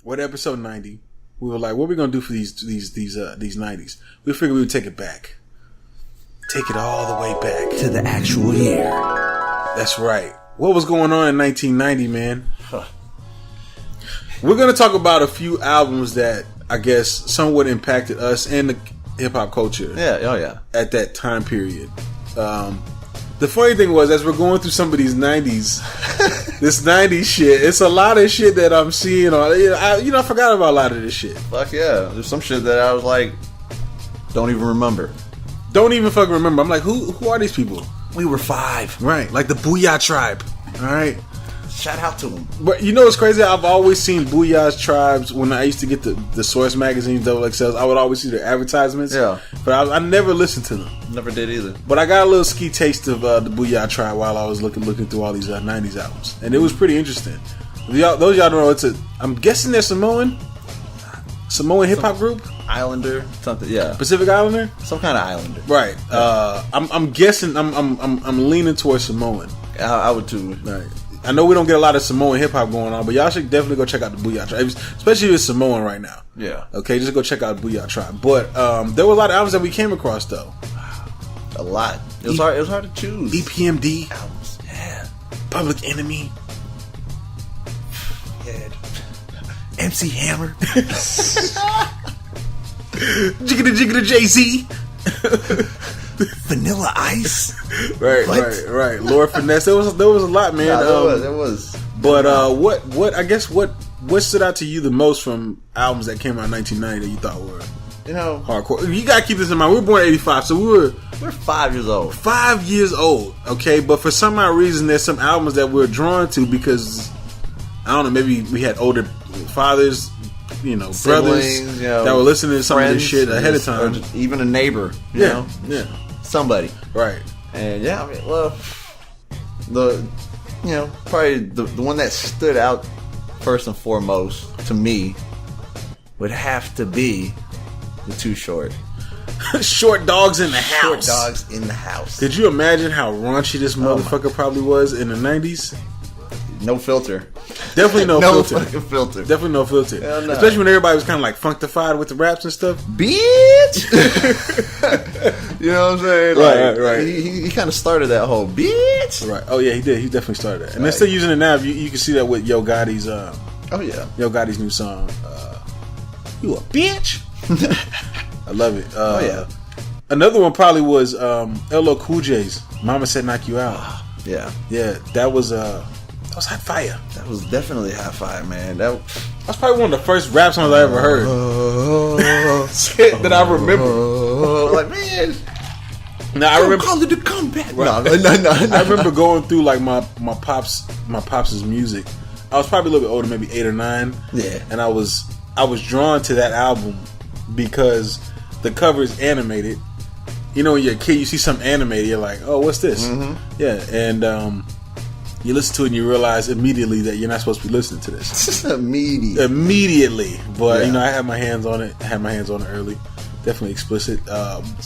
with episode 90, we were like, what are we gonna do for these 90s? We figured we would take it back. Take it all the way back. To the actual year. That's right. What was going on in 1990, man? We're gonna talk about a few albums that I guess somewhat impacted us and the hip-hop culture. Yeah, oh yeah. At that time period. The funny thing was, as we're going through some of these 90s, this 90s shit, it's a lot of shit that I'm seeing on. I forgot about a lot of this shit. Fuck yeah. There's some shit that I was like, don't even remember. Don't even fucking remember. I'm like, who are these people? We were 5. Right, like the Booyah Tribe. All right. Shout out to them. But you know what's crazy? I've always seen Booyah's Tribes when I used to get the Source magazine, Double XLs. I would always see their advertisements. Yeah. But I never listened to them. Never did either. But I got a little ski taste of the Booyah Tribe while I was looking through all these 90s albums. And it was pretty interesting. Those y'all don't know, I'm guessing they're Samoan hip hop group? Islander, something, yeah. Pacific Islander? Some kind of islander. Right. I'm guessing, I'm leaning towards Samoan. I would too. Right. I know we don't get a lot of Samoan hip hop going on, but y'all should definitely go check out the Booyah Tribe, especially if it's Samoan right now. Yeah. Okay, just go check out the Booyah Tribe. But there were a lot of albums that we came across though. A lot. It was hard. It was hard to choose. EPMD albums. Yeah. Public Enemy. Yeah. MC Hammer. Jiggity Jiggity Jay-Z. Vanilla Ice. Right. Lord Finesse. There was a lot, man. There was. But what stood out to you the most from albums that came out in 1990 that you thought were hardcore? You gotta keep this in mind. We were born in 85, so we're 5 years old. 5 years old, okay? But for some odd reason, there's some albums that we're drawn to because I don't know, maybe we had older fathers, Siblings, brothers that were listening to some of this shit ahead of time. Or even a neighbor, you know? Yeah. Somebody. Right. And yeah, I mean, well, probably the one that stood out first and foremost to me would have to be the Too Short. Short Dogs in the House. Short Dogs in the House. Could you imagine how raunchy this motherfucker probably was in the 90s? No filter. Definitely no filter. No fucking filter. Definitely no filter. Hell no. Especially when everybody was kind of like functified with the raps and stuff. Bitch! You know what I'm saying? Right. He kind of started that whole bitch. Right. Oh yeah, he did. He definitely started that. And they're still using it now. You can see that with Yo Gotti's Yo Gotti's new song. You a bitch? I love it. Another one probably was LL Cool J's Mama Said Knock You Out. Yeah. That was hot fire. That was definitely hot fire, man. That's probably one of the first rap songs I ever heard. That I remember. Like, man. No, I remember. Call it a comeback. Right. No. I remember going through like my pops's music. I was probably a little bit older, maybe 8 or 9. Yeah. And I was drawn to that album because the cover is animated. When you're a kid, you see something animated, you're like, oh, what's this? Mm-hmm. Yeah, and you listen to it and you realize immediately that you're not supposed to be listening to this. Immediately. But, I had my hands on it. I had my hands on it early. Definitely explicit.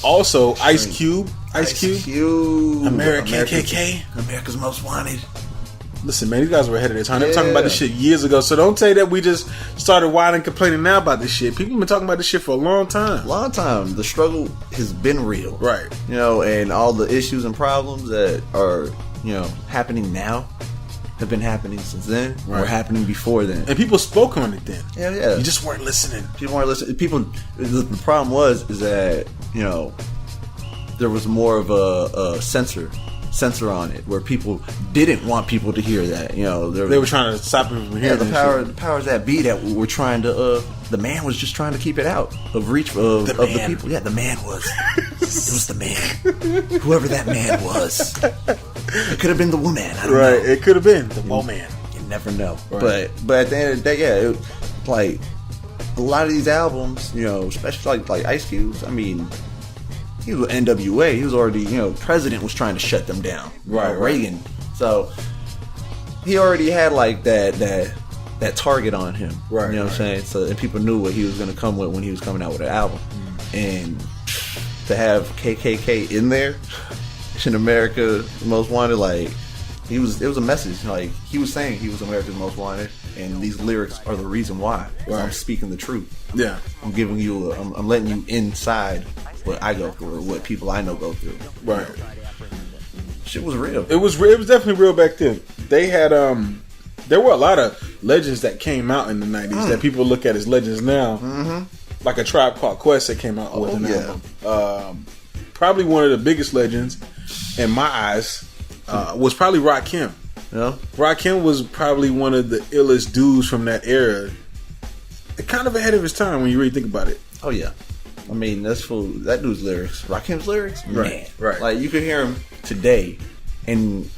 Also, Ice Cube. American KKK. America's Most Wanted. Listen, man, these guys were ahead of their time. They were talking about this shit years ago. So don't say that we just started whining and complaining now about this shit. People have been talking about this shit for a long time. The struggle has been real. Right. And all the issues and problems that are, happening now have been happening since then. Right. Or happening before then. And people spoke on it then. Yeah. You just weren't listening. People weren't listening. The problem is that, there was more of a censor on it, where people didn't want people to hear that. They were trying to stop people from hearing the powers that be that were trying to. The man was just trying to keep it out of reach of the people. Yeah, the man was. It was the man. Whoever that man was. It could have been the woman. I don't know. It could have been the woman. You never know. Right. But at the end of the day, like a lot of these albums, especially like Ice Cube's. I mean. He was NWA. He was already, president was trying to shut them down. Right. Reagan. So he already had like that target on him. Right. You know what I'm saying? So and people knew what he was going to come with when he was coming out with an album. And to have KKK in there in America Most Wanted, like it was a message. Like he was saying he was America's Most Wanted. and these lyrics are the reason why. Right. I'm speaking the truth. Yeah. I'm giving you, I'm letting you inside what I go through, or what people I know go through. Right. Shit was real. It was definitely real back then. They had there were a lot of legends that came out in the 90s that people look at as legends now. Like a Tribe Called Quest that came out with an album. Probably one of the biggest legends in my eyes was probably Rakim. Yeah. Rakim was probably one of the illest dudes from that era. Kind of ahead of his time when you really think about it. Oh yeah. I mean, that dude's lyrics, Rakim's lyrics, man. Right. Like you could hear him today, and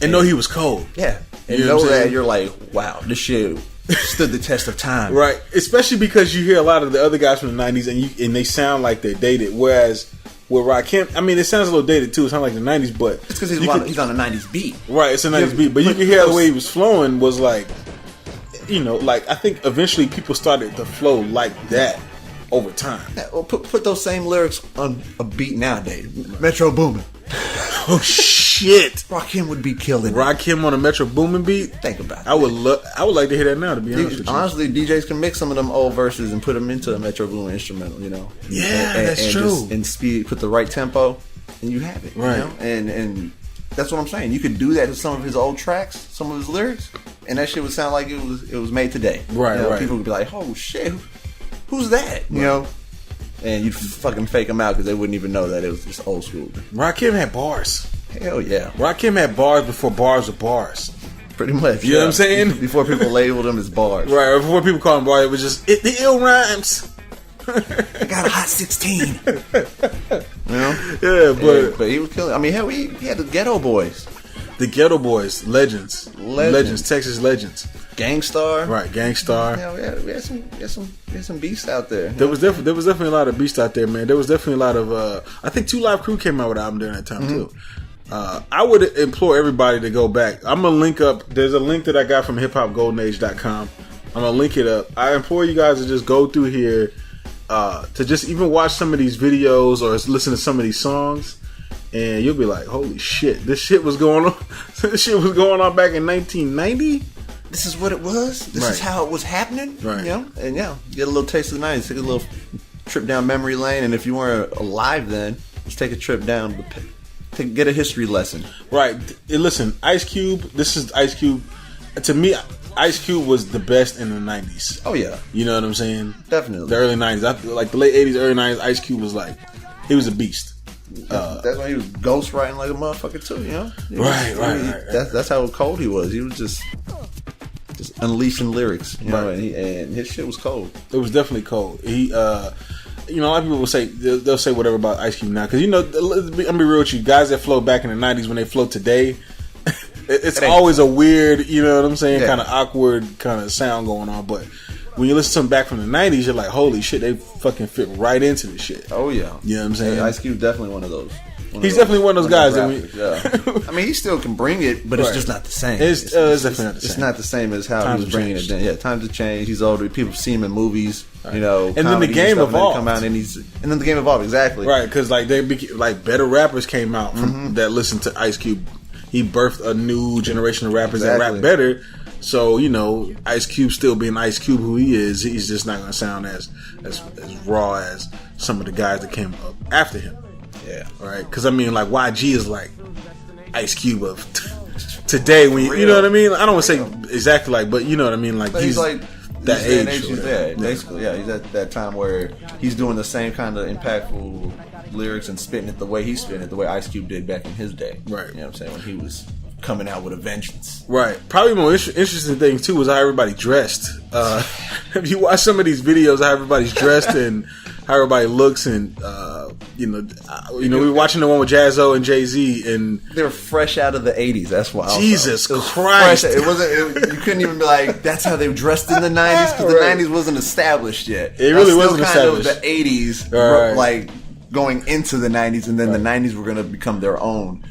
know he was cold. Yeah, and You know what I'm that saying? you're like, wow, this shit stood the test of time. Right, especially because you hear a lot of the other guys from the 90s and they sound like they're dated, whereas with Rakim, I mean, it sounds a little dated too. It sounds like the 90s, but It's because he's on a 90s beat. Right, it's a 90s beat, but you can hear the way he was flowing was like, you know, like I think eventually people started to flow like that over time. Yeah, well, put those same lyrics on a beat nowadays. Metro Boomin. Oh shit! Rakim would be killing. Rakim on a Metro Boomin beat. Think about it. I would like to hear that now. To be honest with you, Honestly, DJs can mix some of them old verses and put them into a Metro Boomin instrumental. You know. Yeah, that's true. And speed, put the right tempo, and you have it. Right. You know? And that's what I'm saying. You could do that to some of his old tracks, some of his lyrics, and that shit would sound like it was made today. Right. You know, right. People would be like, "Oh shit, who's that?" You know. And you'd fucking fake them out because they wouldn't even know that it was just old school. Rakim had bars. Hell yeah. Rakim had bars before bars were bars. Pretty much. You know what I'm saying? Before people labeled them as bars. Right, or before people called him bars, it was just the ill rhymes. I got a hot 16. You know? Yeah, but he was killing. I mean, hell, he had the Ghetto Boys. The Ghetto Boys, legends, Texas legends. Gangstar. Right, Gangstar. Yeah, we had some beasts out there. There was definitely a lot of beasts out there, man. There was definitely a lot of I think 2 Live Crew came out with an album during that time too. I would implore everybody to go back. I'm gonna link up. There's a link that I got from hiphopgoldenage.com. I'm gonna link it up. I implore you guys to just go through here to just even watch some of these videos or listen to some of these songs, and you'll be like, "Holy shit, this shit was going on! This shit was going on back in 1990." This is what it was. This is how it was happening. Right. You know? And yeah, get a little taste of the 90s. Take a little trip down memory lane. And if you weren't alive then, let's take a trip down. Get a history lesson. Right. And listen, Ice Cube. This is Ice Cube. To me, Ice Cube was the best in the 90s. Oh, yeah. You know what I'm saying? Definitely. The early 90s. Like the late 80s, early 90s, Ice Cube was like, he was a beast. That's when he was ghostwriting like a motherfucker too, you know? Right. That's how cold he was. He was just unleashing lyrics, you know, and his shit was cold. It was definitely cold. He, you know, a lot of people will say they'll say whatever about Ice Cube now because you know, I'm gonna be real with you, guys that flow back in the 90s when they flow today, it's always a weird, you know what I'm saying, kind of awkward kind of sound going on. But when you listen to them back from the 90s, you're like, holy shit, they fucking fit right into this shit. Oh yeah, you know what I'm saying? Hey, Ice Cube definitely one of those. He's definitely one of those guys. I mean, he still can bring it, but it's just not the same. It's definitely not the same. It's not the same as how he was bringing it then. Yeah, times have changed. He's older. People see him in movies, you know. And then the game evolved. And then the game evolved, exactly. Right, because like better rappers came out from that listened to Ice Cube. He birthed a new generation of rappers that rap better. So, you know, Ice Cube still being Ice Cube who he is, he's just not going to sound as raw as some of the guys that came up after him. Yeah. Right? Because, I mean, like, YG is like Ice Cube of today. When you know what I mean? I don't want to say exactly like, but you know what I mean? Like, he's like that age. Basically, yeah. He's at that time where he's doing the same kind of impactful lyrics and spitting it the way he's spitting it, the way Ice Cube did back in his day. Right. You know what I'm saying? When he was coming out with a vengeance. Right. Probably the most interesting thing too was how everybody dressed. If you watch some of these videos, how everybody's dressed and how everybody looks, and we were watching the one with Jaz-O and Jay-Z, and they were fresh out of the '80s. That's why. Jesus Christ! It wasn't. You couldn't even be like, that's how they dressed in the '90s because the '90s wasn't established yet. It really wasn't established. Kind of the '80s, like going into the 90s, and then the 90s were going to become their own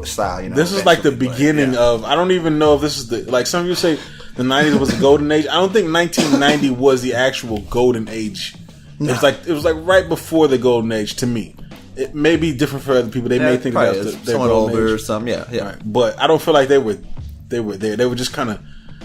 style. You know, this is like the beginning of. I don't even know if this is the, like some of you say the 90s was the golden age. I don't think 1990 was the actual golden age. Nah. It was like right before the golden age to me. It may be different for other people. They may think about their somewhat older or something. Yeah. Right. But I don't feel like they were there. They were just kind of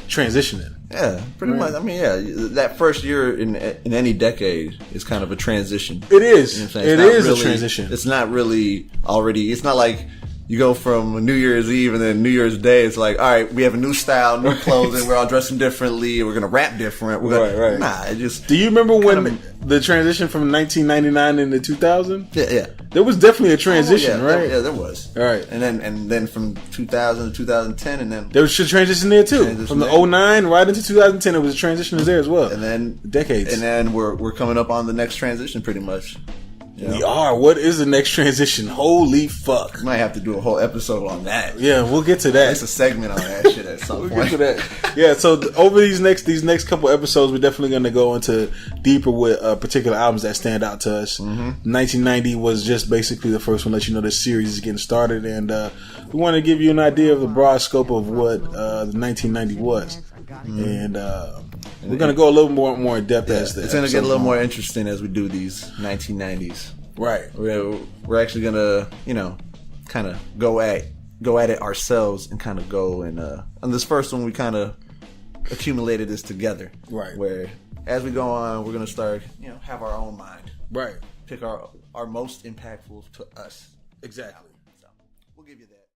transitioning. Yeah, pretty much. I mean, yeah, that first year in any decade is kind of a transition. It is. You know it is really a transition. It's not really already. It's not like you go from New Year's Eve and then New Year's Day. It's like, all right, we have a new style, new clothing. We're all dressing differently. We're gonna rap different. Right. Nah, it just. Do you remember when the transition from 1999 into 2000? Yeah. There was definitely a transition, right? There was. All right. And then from 2000 to 2010, and then there was a transition there too. From the 09 right into 2010, it was a transition there as well. And then decades. And then we're coming up on the next transition, pretty much. We are. What is the next transition? Holy fuck! We might have to do a whole episode on that. Yeah, we'll get to that. It's a segment on that shit at some point. We'll get to that. Yeah. So over these next couple episodes, we're definitely going to go into deeper with particular albums that stand out to us. 1990 was just basically the first one. Let you know this series is getting started, and we want to give you an idea of the broad scope of what the 1990 was, and we're going to go a little more in depth as it's going to get a little more interesting as we do these 1990s. Right. We're actually going to, kind of go at it ourselves and kind of go and on this first one we kind of accumulated this together. Right. Where as we go on, we're going to start, have our own mind. Right. Pick our most impactful to us. Exactly. So we'll give you that.